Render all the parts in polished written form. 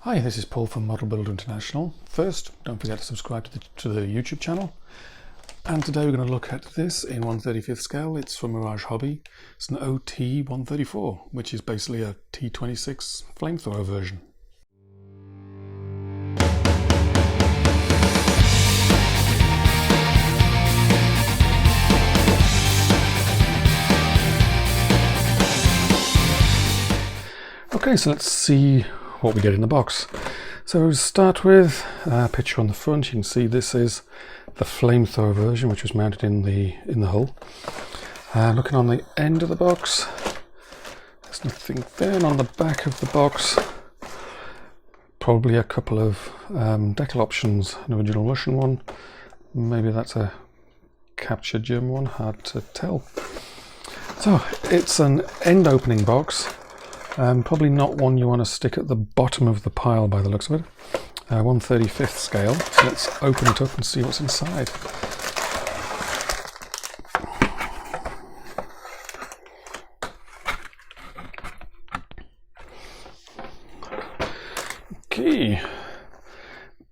Hi, this is Paul from Model Builder International. First, don't forget to subscribe to the YouTube channel. And today we're going to look at this in 1/35th scale. It's from Mirage-Hobby. It's an OT-134, which is basically a T26 flamethrower version. Okay, so let's see what we get in the box. So we'll start with a picture on the front. You can see this is the flamethrower version, which was mounted in the hull. Looking on the end of the box, there's nothing there. And on the back of the box, probably a couple of decal options. An original Russian one, maybe that's a captured German one, hard to tell. So it's an end opening box. Probably not one you want to stick at the bottom of the pile by the looks of it. 1/35th scale. So let's open it up and see what's inside. Okay.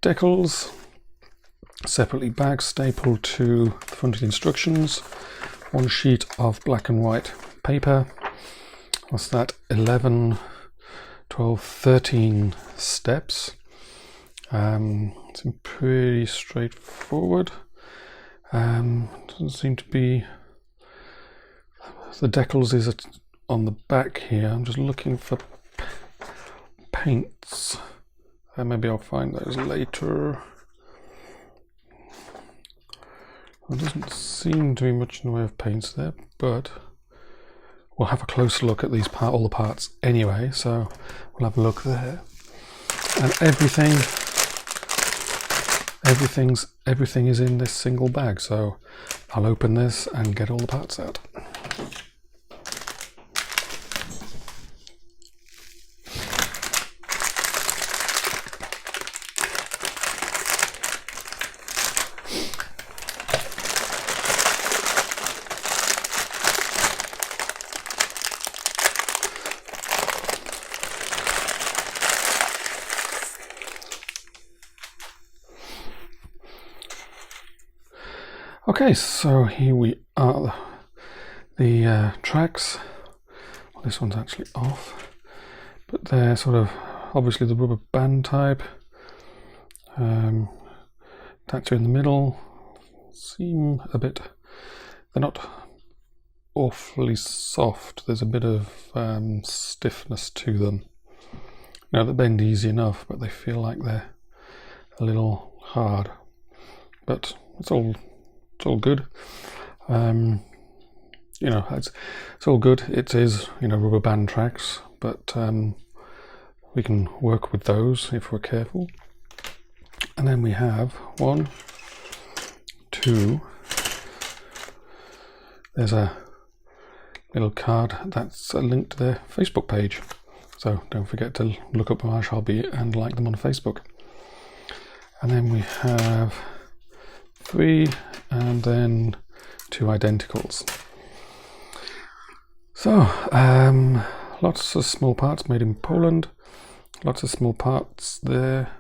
Decals, separately back stapled to the front of the instructions. One sheet of black and white paper. What's that? 11, 12, 13 steps. It's pretty straightforward. Doesn't seem to be. The decals is on the back here. I'm just looking for paints. Maybe I'll find those later. There doesn't seem to be much in the way of paints there, but we'll have a closer look at these all the parts anyway, so we'll have a look there. And everything is in this single bag, so I'll open this and get all the parts out. Okay, so here we are. The tracks. Well, this one's actually off, but they're sort of obviously the rubber band type. Attached in the middle. Seem a bit. They're not awfully soft. There's a bit of stiffness to them. Now they bend easy enough, but they feel like they're a little hard. But it's all good. You know, it's all good. It is, you know, rubber band tracks, but we can work with those if we're careful. And then we have 1, 2. There's a little card that's a link to their Facebook page. So don't forget to look up Mirage-Hobby and like them on Facebook. And then we have 3, and then 2 identicals. So lots of small parts made in Poland, lots of small parts there.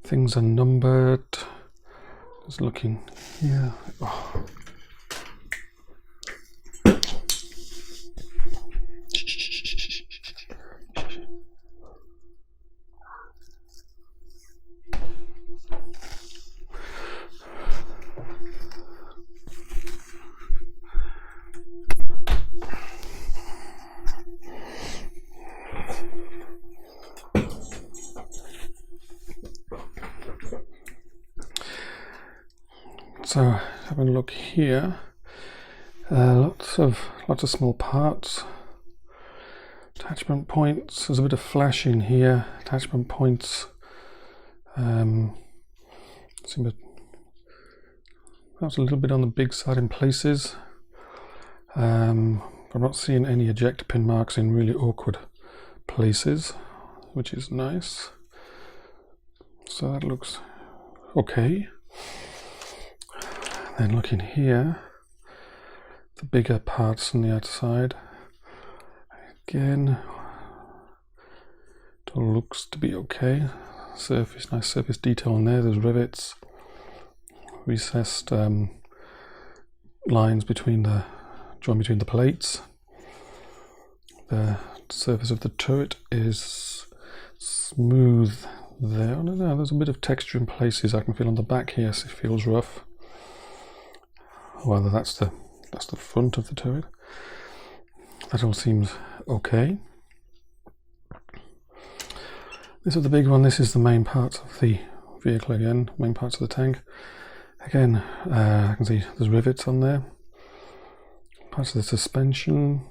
Things are numbered. Just looking here. Oh. So having a look here, lots of small parts, attachment points. There's a bit of flashing here. Attachment points. That's a little bit on the big side in places. I'm not seeing any ejector pin marks in really awkward places, which is nice. So that looks okay. Then looking here, the bigger parts on the outside. Again, It all looks to be okay. Surface, nice surface detail on there. There's rivets, recessed lines between the plates. The surface of the turret is smooth there. I don't know, there's a bit of texture in places I can feel on the back here, so it feels rough. Whether that's the front of the turret. That all seems okay. This is the big one. This is the main parts of the vehicle again, main parts of the tank. Again, I can see there's rivets on there. Parts of the suspension.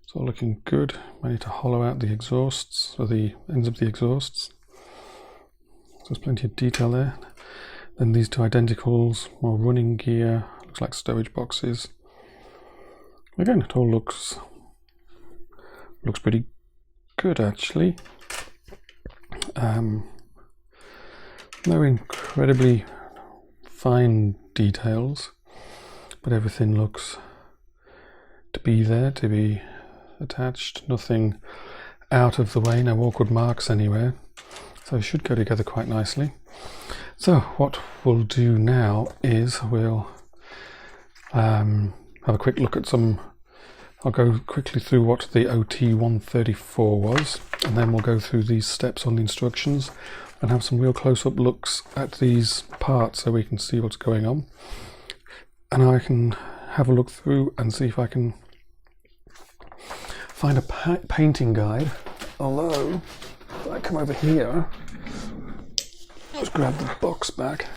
It's all looking good. I need to hollow out the exhausts, or the ends of the exhausts. So there's plenty of detail there. Then these two identicals, more running gear, looks like storage boxes. Again, it all looks pretty good actually. No incredibly fine details, but everything looks to be there, to be attached. Nothing out of the way, no awkward marks anywhere. So it should go together quite nicely. So what we'll do now is we'll have a quick look at some. I'll go quickly through what the OT-134 was, and then we'll go through these steps on the instructions and have some real close-up looks at these parts so we can see what's going on. And I can have a look through and see if I can find a painting guide. Although, if I come over here, let's grab the box back.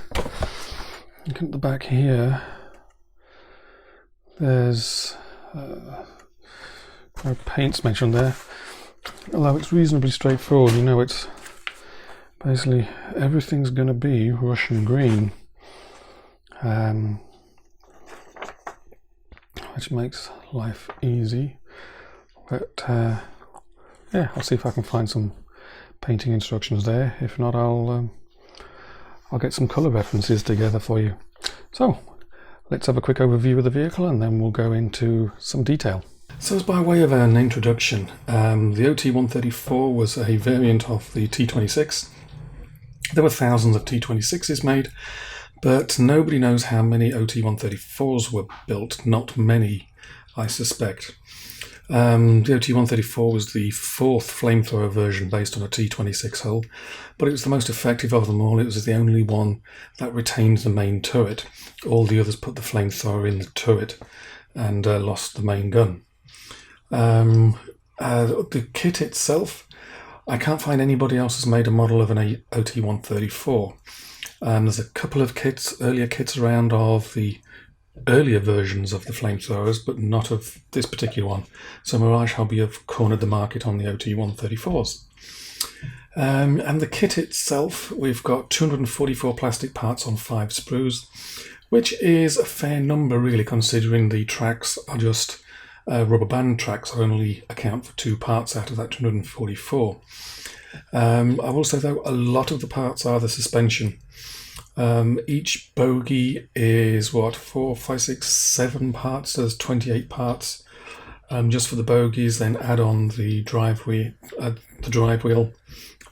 Look at the back here. There's no paints mentioned there, although it's reasonably straightforward. You know, it's basically everything's going to be Russian green, which makes life easy. But yeah, I'll see if I can find some painting instructions there. If not, I'll get some colour references together for you. So let's have a quick overview of the vehicle and then we'll go into some detail. So as by way of an introduction, the OT-134 was a variant of the T-26. There were thousands of T-26s made, but nobody knows how many OT-134s were built. Not many, I suspect. The OT-134 was the fourth flamethrower version based on a T-26 hull, but it was the most effective of them all. It was the only one that retained the main turret. All the others put the flamethrower in the turret and lost the main gun. The kit itself, I can't find anybody else has made a model of an OT-134. There's a couple of earlier kits around of the earlier versions of the flamethrowers, but not of this particular one. So Mirage-Hobby have cornered the market on the OT-134s. And the kit itself, we've got 244 plastic parts on 5 sprues, which is a fair number really, considering the tracks are just rubber band tracks, only account for 2 parts out of that 244. I will say though, a lot of the parts are the suspension. Each bogie is 4, 5, 6, 7 parts. So there's 28 parts just for the bogies. Then add on the drive wheel,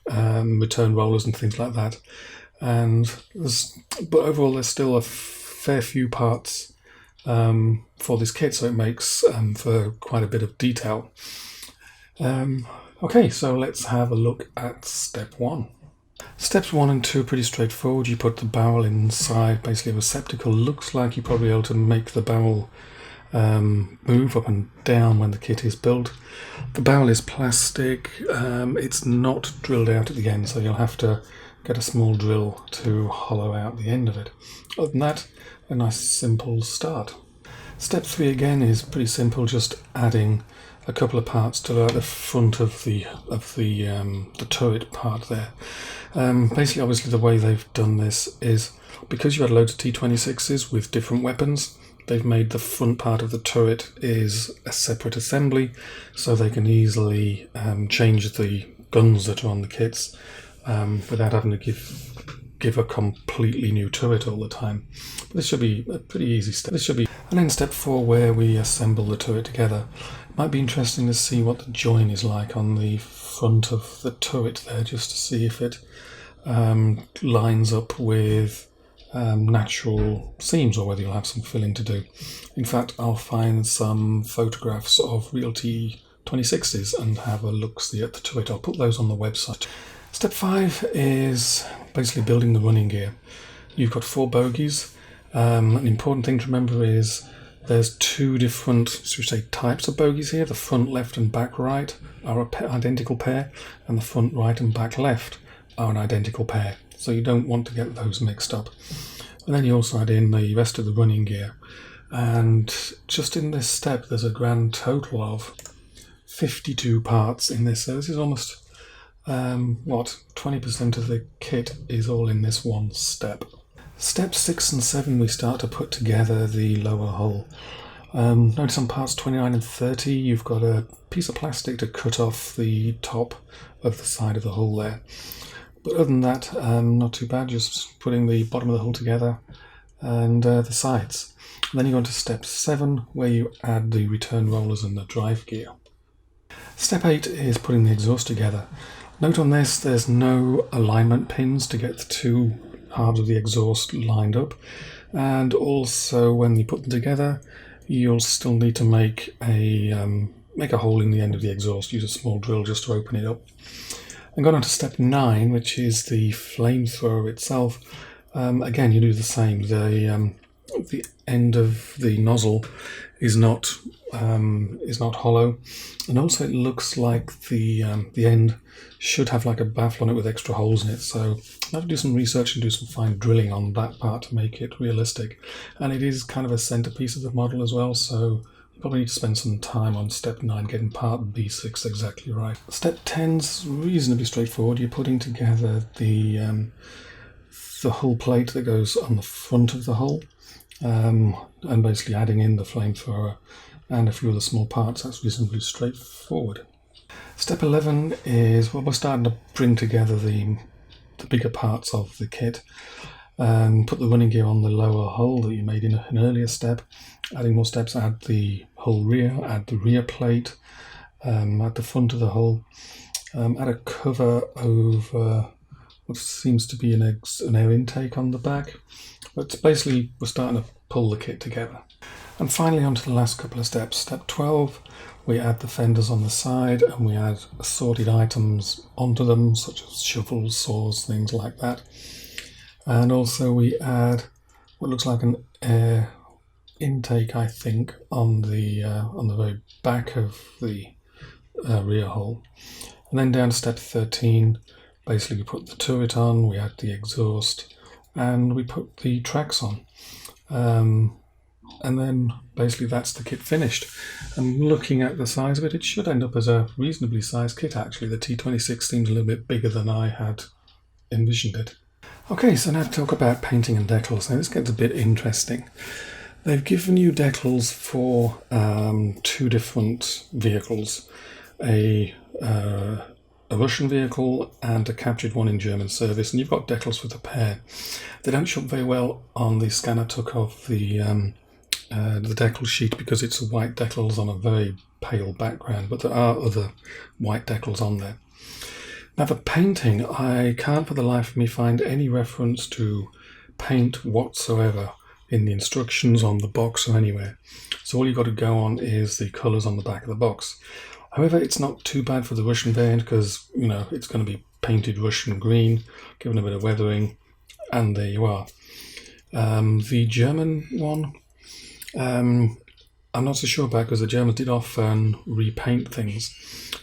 return rollers and things like that. But overall, there's still a fair few parts for this kit, so it makes for quite a bit of detail. Okay, so let's have a look at step 1. Steps 1 and 2 are pretty straightforward. You put the barrel inside, basically a receptacle. Looks like you're probably able to make the barrel move up and down when the kit is built. The barrel is plastic. It's not drilled out at the end, so you'll have to get a small drill to hollow out the end of it. Other than that, a nice simple start. Step 3 again is pretty simple, just adding a couple of parts to the front of the turret part there. Basically, obviously, the way they've done this is because you had loads of T-26s with different weapons. They've made the front part of the turret is a separate assembly, so they can easily change the guns that are on the kits without having to give a completely new turret all the time. But this should be a pretty easy step. And then step 4, where we assemble the turret together. Might be interesting to see what the join is like on the front of the turret there, just to see if it lines up with natural seams or whether you'll have some filling to do. In fact, I'll find some photographs of real T-26s and have a look-see at the turret. I'll put those on the website. Step 5 is basically building the running gear. You've got 4 bogies. An important thing to remember is there's 2 different, should we say, types of bogies here. The front left and back right are an identical pair, and the front right and back left are an identical pair. So you don't want to get those mixed up. And then you also add in the rest of the running gear. And just in this step, there's a grand total of 52 parts in this. So this is almost, 20% of the kit is all in this one step. Step 6 and 7, we start to put together the lower hull. Notice on parts 29 and 30, you've got a piece of plastic to cut off the top of the side of the hull there. But other than that, not too bad, just putting the bottom of the hull together and the sides. And then you go on to step 7, where you add the return rollers and the drive gear. Step 8 is putting the exhaust together. Note on this, there's no alignment pins to get the 2 halves of the exhaust lined up, and also when you put them together you'll still need to make a hole in the end of the exhaust. Use a small drill just to open it up. And going on to step 9, which is the flamethrower itself. Again, you do the same. The end of the nozzle is not hollow, and also it looks like the end should have like a baffle on it with extra holes in it. So I have to do some research and do some fine drilling on that part to make it realistic. And it is kind of a centerpiece of the model as well, so you probably need to spend some time on step 9 getting part B6 exactly right. Step 10's reasonably straightforward. You're putting together the hull plate that goes on the front of the hull, and basically adding in the flamethrower and a few other small parts. That's reasonably straightforward. Step 11 is, well, we're starting to bring together the bigger parts of the kit. Put the running gear on the lower hull that you made in an earlier step. Adding more steps, add the hull rear, add the rear plate, add the front of the hull, add a cover over what seems to be an air intake on the back. But basically we're starting to pull the kit together. And finally on to the last couple of steps. Step 12, we add the fenders on the side and we add assorted items onto them, such as shovels, saws, things like that. And also we add what looks like an air intake, I think, on the very back of the rear hull. And then down to step 13, basically we put the turret on, we add the exhaust, and we put the tracks on. And then basically that's the kit finished. And looking at the size of it, it should end up as a reasonably sized kit actually. The T-26 seems a little bit bigger than I had envisioned it. Okay, so now to talk about painting and decals. Now this gets a bit interesting. They've given you decals for 2 different vehicles, a Russian vehicle and a captured one in German service, and you've got decals for the pair. They don't show up very well on the scan I took of the decal sheet because it's white decals on a very pale background, but there are other white decals on there. Now for painting, I can't for the life of me find any reference to paint whatsoever in the instructions, on the box or anywhere. So all you've got to go on is the colours on the back of the box. However, it's not too bad for the Russian variant because, you know, it's going to be painted Russian green, given a bit of weathering, and there you are. The German one, I'm not so sure about because the Germans did often repaint things.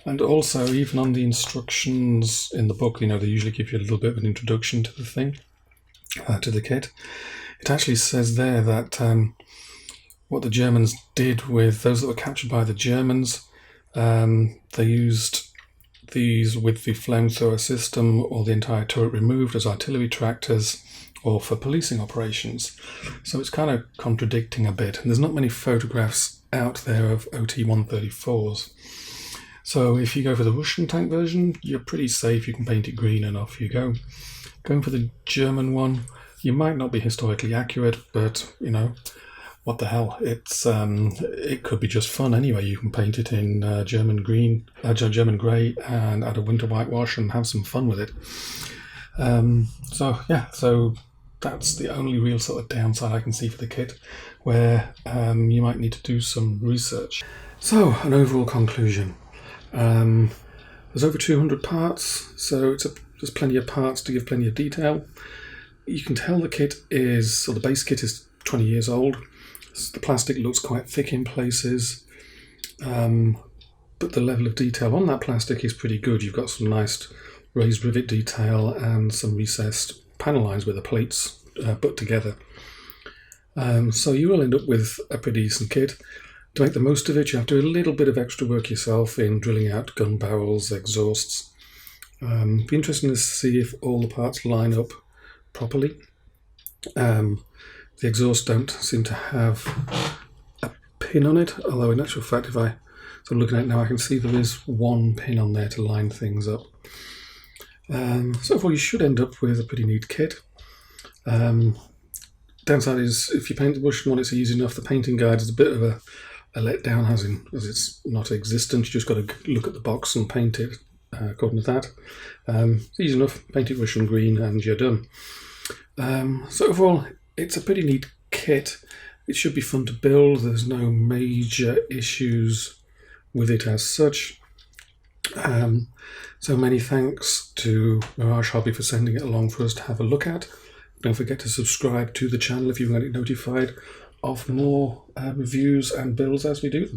And also, even on the instructions in the book, you know, they usually give you a little bit of an introduction to the thing, to the kit. It actually says there that what the Germans did with those that were captured by the Germans, they used these with the flamethrower system or the entire turret removed as artillery tractors or for policing operations. So it's kind of contradicting a bit. And there's not many photographs out there of OT-134s. So if you go for the Russian tank version, you're pretty safe. You can paint it green and off you go. Going for the German one, you might not be historically accurate, but, you know, what the hell? It could be just fun anyway. You can paint it in German green, German grey, and add a winter whitewash and have some fun with it. So that's the only real sort of downside I can see for the kit, where you might need to do some research. So, an overall conclusion. There's over 200 parts, so there's plenty of parts to give plenty of detail. You can tell the the base kit is 20 years old. The plastic looks quite thick in places, but the level of detail on that plastic is pretty good. You've got some nice raised rivet detail and some recessed panel lines where the plates put together. So you will end up with a pretty decent kit. To make the most of it, you have to do a little bit of extra work yourself in drilling out gun barrels, exhausts. Be interesting to see if all the parts line up properly. The exhausts don't seem to have a pin on it, although in actual fact, if I'm looking at it now, I can see there is one pin on there to line things up. So far, you should end up with a pretty neat kit. Downside is if you paint the brush one, it's easy enough. The painting guide is a bit of a letdown, as it's not existent. You just got to look at the box and paint it according to that. It's easy enough. Paint it Russian green and you're done. So overall, it's a pretty neat kit. It should be fun to build. There's no major issues with it as such. So many thanks to Mirage-Hobby for sending it along for us to have a look at. Don't forget to subscribe to the channel if you want to get notified of more reviews and builds as we do them.